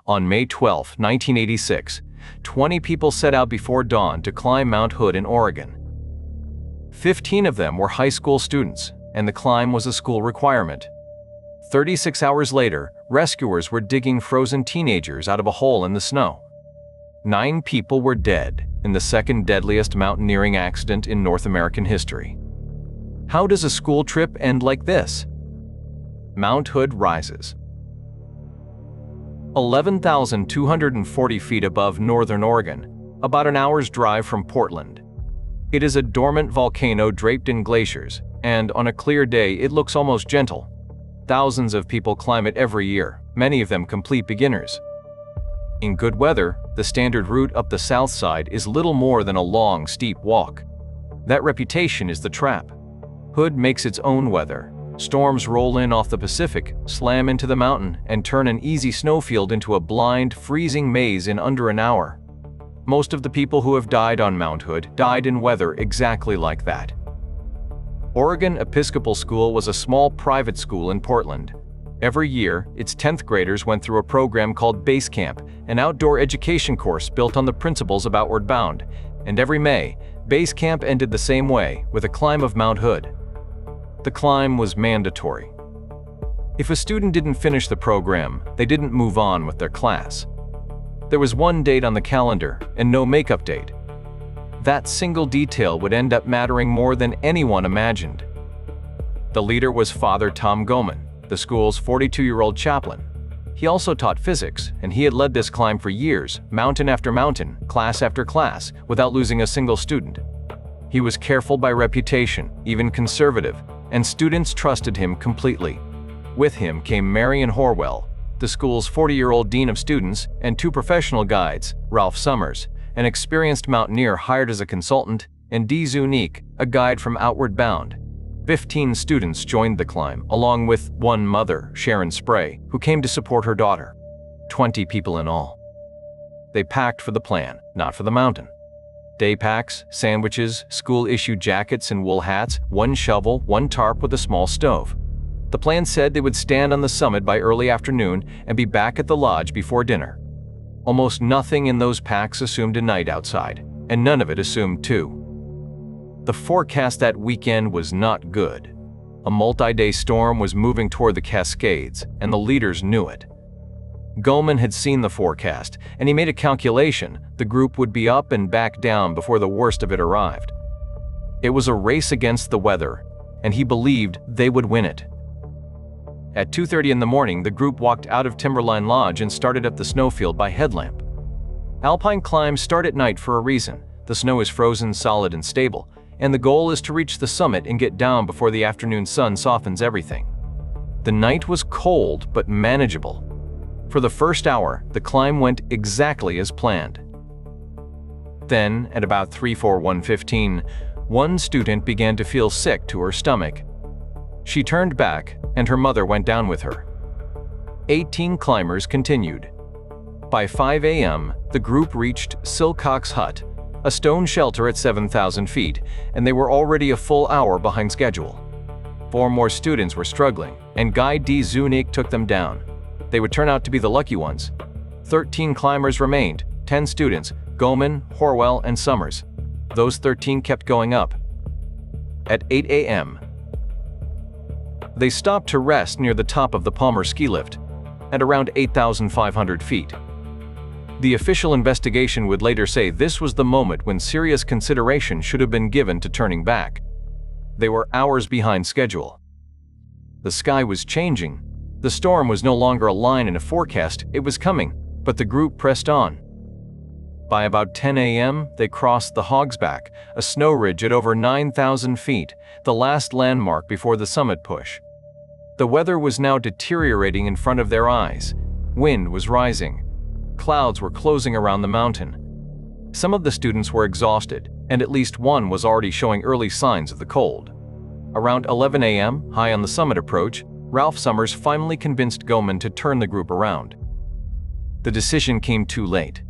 On May 12, 1986, 20 people set out before dawn to climb Mount Hood in Oregon. 15 of them were high school students, and the climb was a school requirement. 36 hours later, rescuers were digging frozen teenagers out of a hole in the snow. 9 people were dead in the second deadliest mountaineering accident in North American history. How does a school trip end like this? Mount Hood rises 11,240 feet above northern Oregon, about an hour's drive from Portland. It is a dormant volcano draped in glaciers, and on a clear day it looks almost gentle. Thousands of people climb it every year, many of them complete beginners. In good weather, the standard route up the south side is little more than a long, steep walk. That reputation is the trap. Hood makes its own weather. Storms roll in off the Pacific, slam into the mountain, and turn an easy snowfield into a blind, freezing maze in under an hour. Most of the people who have died on Mount Hood died in weather exactly like that. Oregon Episcopal School was a small private school in Portland. Every year, its 10th graders went through a program called Base Camp, an outdoor education course built on the principles of Outward Bound. And every May, Base Camp ended the same way, with a climb of Mount Hood. The climb was mandatory. If a student didn't finish the program, they didn't move on with their class. There was one date on the calendar, and no makeup date. That single detail would end up mattering more than anyone imagined. The leader was Father Tom Goman, the school's 42-year-old chaplain. He also taught physics, and he had led this climb for years, mountain after mountain, class after class, without losing a single student. He was careful by reputation, even conservative, and students trusted him completely. With him came Marion Horwell, the school's 40-year-old dean of students, and 2 professional guides, Ralph Summers, an experienced mountaineer hired as a consultant, and Dee Zunique, a guide from Outward Bound. 15 students joined the climb, along with one mother, Sharon Spray, who came to support her daughter. 20 people in all. They packed for the plan, not for the mountain. Day packs, sandwiches, school-issued jackets and wool hats, 1 shovel, 1 tarp with a small stove. The plan said they would stand on the summit by early afternoon and be back at the lodge before dinner. Almost nothing in those packs assumed a night outside, and none of it assumed 2. The forecast that weekend was not good. A multi-day storm was moving toward the Cascades, and the leaders knew it. Goman had seen the forecast, and he made a calculation the group would be up and back down before the worst of it arrived. It was a race against the weather, and he believed they would win it. At 2:30 in the morning, the group walked out of Timberline Lodge and started up the snowfield by headlamp. Alpine climbs start at night for a reason. The snow is frozen, solid, and stable, and the goal is to reach the summit and get down before the afternoon sun softens everything. The night was cold but manageable. For the first hour, the climb went exactly as planned. Then, at about 3:15, one student began to feel sick to her stomach. She turned back, and her mother went down with her. 18 climbers continued. By 5 a.m., the group reached Silcock's Hut, a stone shelter at 7,000 feet, and they were already a full hour behind schedule. 4 more students were struggling, and guide Dee Zunique took them down. They would turn out to be the lucky ones. 13 climbers remained, 10 students, Goman, Horwell, and Summers. Those 13 kept going up. At 8 a.m., they stopped to rest near the top of the Palmer ski lift, at around 8,500 feet. The official investigation would later say this was the moment when serious consideration should have been given to turning back. They were hours behind schedule. The sky was changing. The storm was no longer a line in a forecast, it was coming, but the group pressed on. By about 10 a.m., they crossed the Hogsback, a snow ridge at over 9,000 feet, the last landmark before the summit push. The weather was now deteriorating in front of their eyes. Wind was rising. Clouds were closing around the mountain. Some of the students were exhausted, and at least one was already showing early signs of the cold. Around 11 a.m., high on the summit approach, Ralph Summers finally convinced Goman to turn the group around. The decision came too late.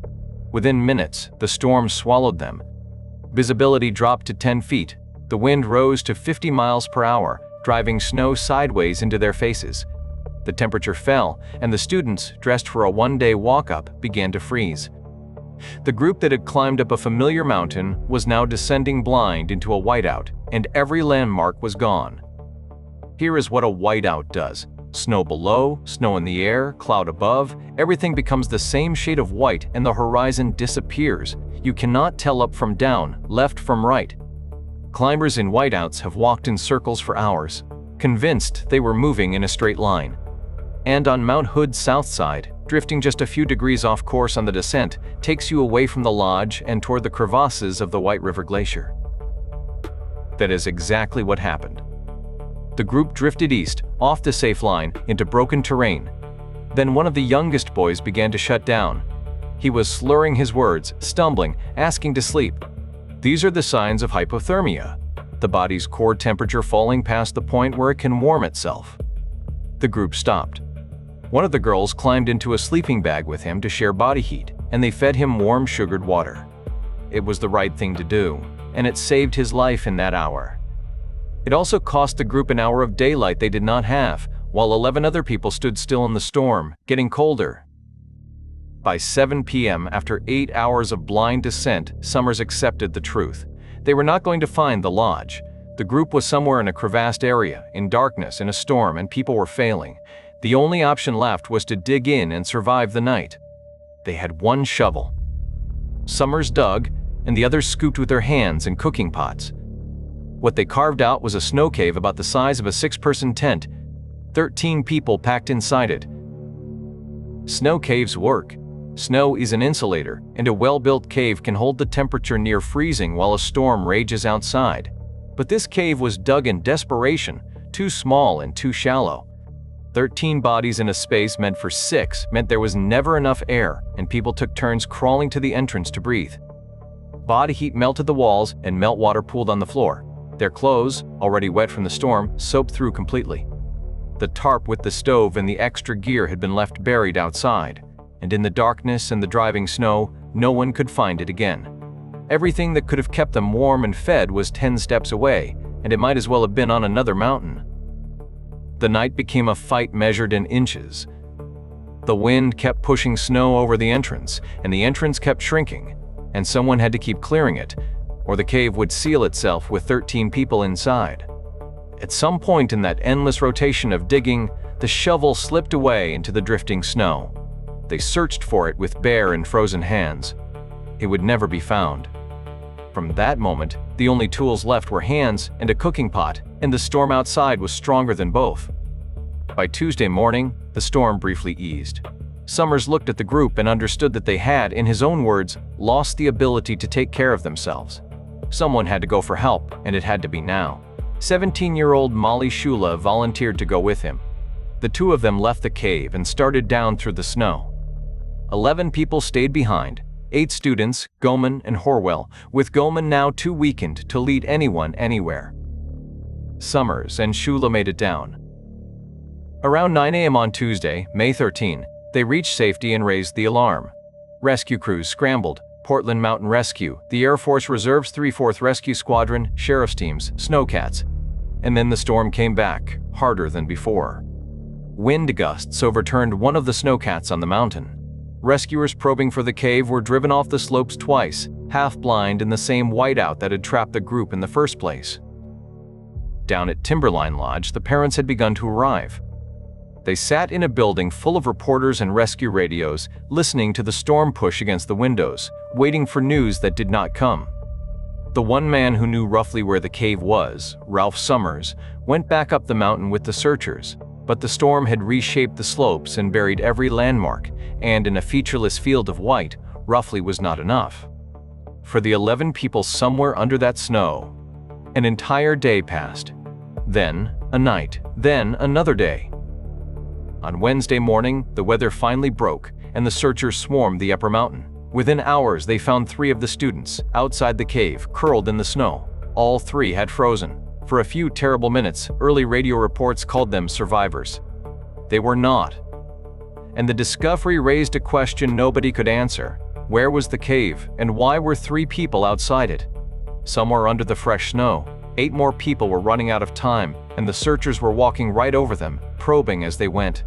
Within minutes, the storm swallowed them. Visibility dropped to 10 feet. The wind rose to 50 miles per hour, driving snow sideways into their faces. The temperature fell, and the students, dressed for a one-day walk-up, began to freeze. The group that had climbed up a familiar mountain was now descending blind into a whiteout, and every landmark was gone. Here is what a whiteout does. Snow below, snow in the air, cloud above, everything becomes the same shade of white and the horizon disappears. You cannot tell up from down, left from right. Climbers in whiteouts have walked in circles for hours, convinced they were moving in a straight line. And on Mount Hood's south side, drifting just a few degrees off course on the descent, takes you away from the lodge and toward the crevasses of the White River Glacier. That is exactly what happened. The group drifted east, off the safe line, into broken terrain. Then one of the youngest boys began to shut down. He was slurring his words, stumbling, asking to sleep. These are the signs of hypothermia, the body's core temperature falling past the point where it can warm itself. The group stopped. One of the girls climbed into a sleeping bag with him to share body heat, and they fed him warm sugared water. It was the right thing to do, and it saved his life in that hour. It also cost the group an hour of daylight they did not have, while 11 other people stood still in the storm, getting colder. By 7 p.m., after 8 hours of blind descent, Summers accepted the truth. They were not going to find the lodge. The group was somewhere in a crevassed area, in darkness, in a storm, and people were failing. The only option left was to dig in and survive the night. They had one shovel. Summers dug, and the others scooped with their hands and cooking pots. What they carved out was a snow cave about the size of a 6-person tent. 13 people packed inside it. Snow caves work. Snow is an insulator, and a well-built cave can hold the temperature near freezing while a storm rages outside. But this cave was dug in desperation, too small and too shallow. 13 bodies in a space meant for 6 meant there was never enough air, and people took turns crawling to the entrance to breathe. Body heat melted the walls, and meltwater pooled on the floor. Their clothes, already wet from the storm, soaked through completely. The tarp with the stove and the extra gear had been left buried outside, and in the darkness and the driving snow, no one could find it again. Everything that could have kept them warm and fed was 10 steps away, and it might as well have been on another mountain. The night became a fight measured in inches. The wind kept pushing snow over the entrance, and the entrance kept shrinking, and someone had to keep clearing it, or the cave would seal itself with 13 people inside. At some point in that endless rotation of digging, the shovel slipped away into the drifting snow. They searched for it with bare and frozen hands. It would never be found. From that moment, the only tools left were hands and a cooking pot, and the storm outside was stronger than both. By Tuesday morning, the storm briefly eased. Summers looked at the group and understood that they had, in his own words, lost the ability to take care of themselves. Someone had to go for help, and it had to be now. 17-year-old Molly Shula volunteered to go with him. The two of them left the cave and started down through the snow. 11 people stayed behind, 8 students, Goman and Horwell, with Goman now too weakened to lead anyone anywhere. Summers and Shula made it down. Around 9 a.m. on Tuesday, May 13, they reached safety and raised the alarm. Rescue crews scrambled. Portland Mountain Rescue, the Air Force Reserve's 3/4th Rescue Squadron, sheriff's teams, snowcats. And then the storm came back, harder than before. Wind gusts overturned one of the snowcats on the mountain. Rescuers probing for the cave were driven off the slopes twice, half-blind in the same whiteout that had trapped the group in the first place. Down at Timberline Lodge, the parents had begun to arrive. They sat in a building full of reporters and rescue radios, listening to the storm push against the windows, waiting for news that did not come. The one man who knew roughly where the cave was, Ralph Summers, went back up the mountain with the searchers, but the storm had reshaped the slopes and buried every landmark, and in a featureless field of white, roughly was not enough. For the 11 people somewhere under that snow, an entire day passed. Then a night, then another day. On Wednesday morning, the weather finally broke, and the searchers swarmed the upper mountain. Within hours, they found 3 of the students, outside the cave, curled in the snow. All 3 had frozen. For a few terrible minutes, early radio reports called them survivors. They were not. And the discovery raised a question nobody could answer. Where was the cave, and why were 3 people outside it? Somewhere under the fresh snow, 8 more people were running out of time, and the searchers were walking right over them, probing as they went.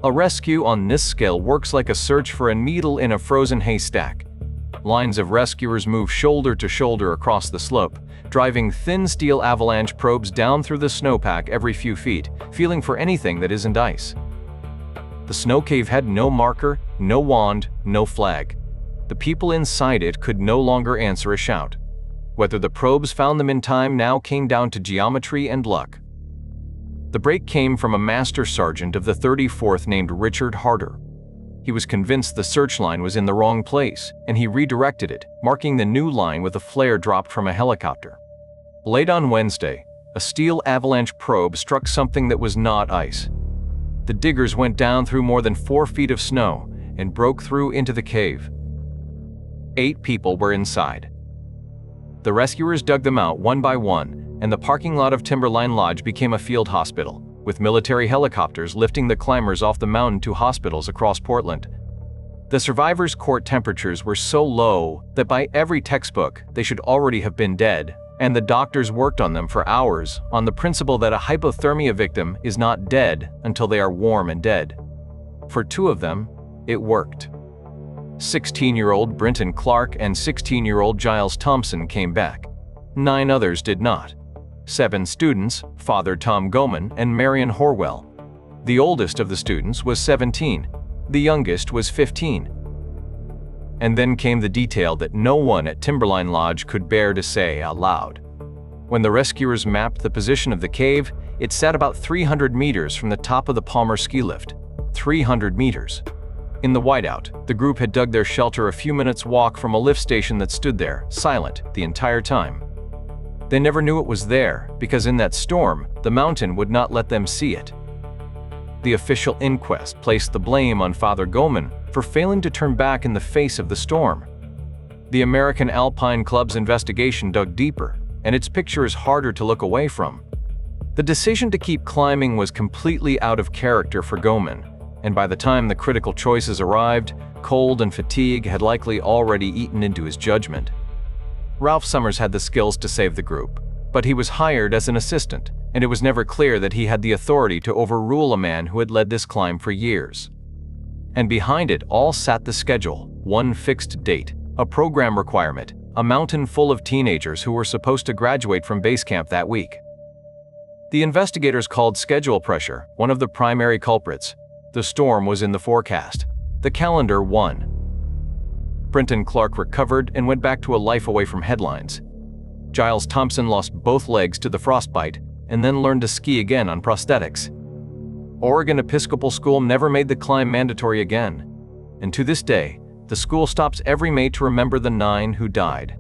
A rescue on this scale works like a search for a needle in a frozen haystack. Lines of rescuers move shoulder to shoulder across the slope, driving thin steel avalanche probes down through the snowpack every few feet, feeling for anything that isn't ice. The snow cave had no marker, no wand, no flag. The people inside it could no longer answer a shout. Whether the probes found them in time now came down to geometry and luck. The break came from a master sergeant of the 34th named Richard Harder. He was convinced the search line was in the wrong place, and he redirected it, marking the new line with a flare dropped from a helicopter. Late on Wednesday, a steel avalanche probe struck something that was not ice. The diggers went down through more than 4 feet of snow and broke through into the cave. 8 people were inside. The rescuers dug them out one by one, and the parking lot of Timberline Lodge became a field hospital, with military helicopters lifting the climbers off the mountain to hospitals across Portland. The survivors' core temperatures were so low that by every textbook they should already have been dead, and the doctors worked on them for hours on the principle that a hypothermia victim is not dead until they are warm and dead. For 2 of them, it worked. 16-year-old Brenton Clark and 16-year-old Giles Thompson came back. 9 others did not. 7 students, Father Tom Goman and Marion Horwell. The oldest of the students was 17. The youngest was 15. And then came the detail that no one at Timberline Lodge could bear to say out loud. When the rescuers mapped the position of the cave, it sat about 300 meters from the top of the Palmer ski lift. 300 meters. In the Whiteout, the group had dug their shelter a few minutes' walk from a lift station that stood there, silent, the entire time. They never knew it was there, because in that storm, the mountain would not let them see it. The official inquest placed the blame on Father Goman for failing to turn back in the face of the storm. The American Alpine Club's investigation dug deeper, and its picture is harder to look away from. The decision to keep climbing was completely out of character for Goman, and by the time the critical choices arrived, cold and fatigue had likely already eaten into his judgment. Ralph Summers had the skills to save the group, but he was hired as an assistant, and it was never clear that he had the authority to overrule a man who had led this climb for years. And behind it all sat the schedule, one fixed date, a program requirement, a mountain full of teenagers who were supposed to graduate from base camp that week. The investigators called schedule pressure one of the primary culprits. The storm was in the forecast. The calendar won. Brenton Clark recovered and went back to a life away from headlines. Giles Thompson lost both legs to the frostbite and then learned to ski again on prosthetics. Oregon Episcopal School never made the climb mandatory again, and to this day, the school stops every May to remember the 9 who died.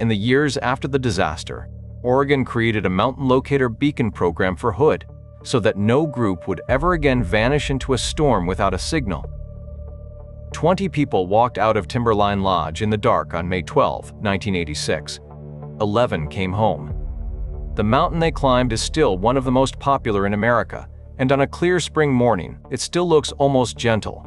In the years after the disaster, Oregon created a mountain locator beacon program for Hood, so that no group would ever again vanish into a storm without a signal. 20 people walked out of Timberline Lodge in the dark on May 12, 1986. 11 came home. The mountain they climbed is still one of the most popular in America, and on a clear spring morning, it still looks almost gentle,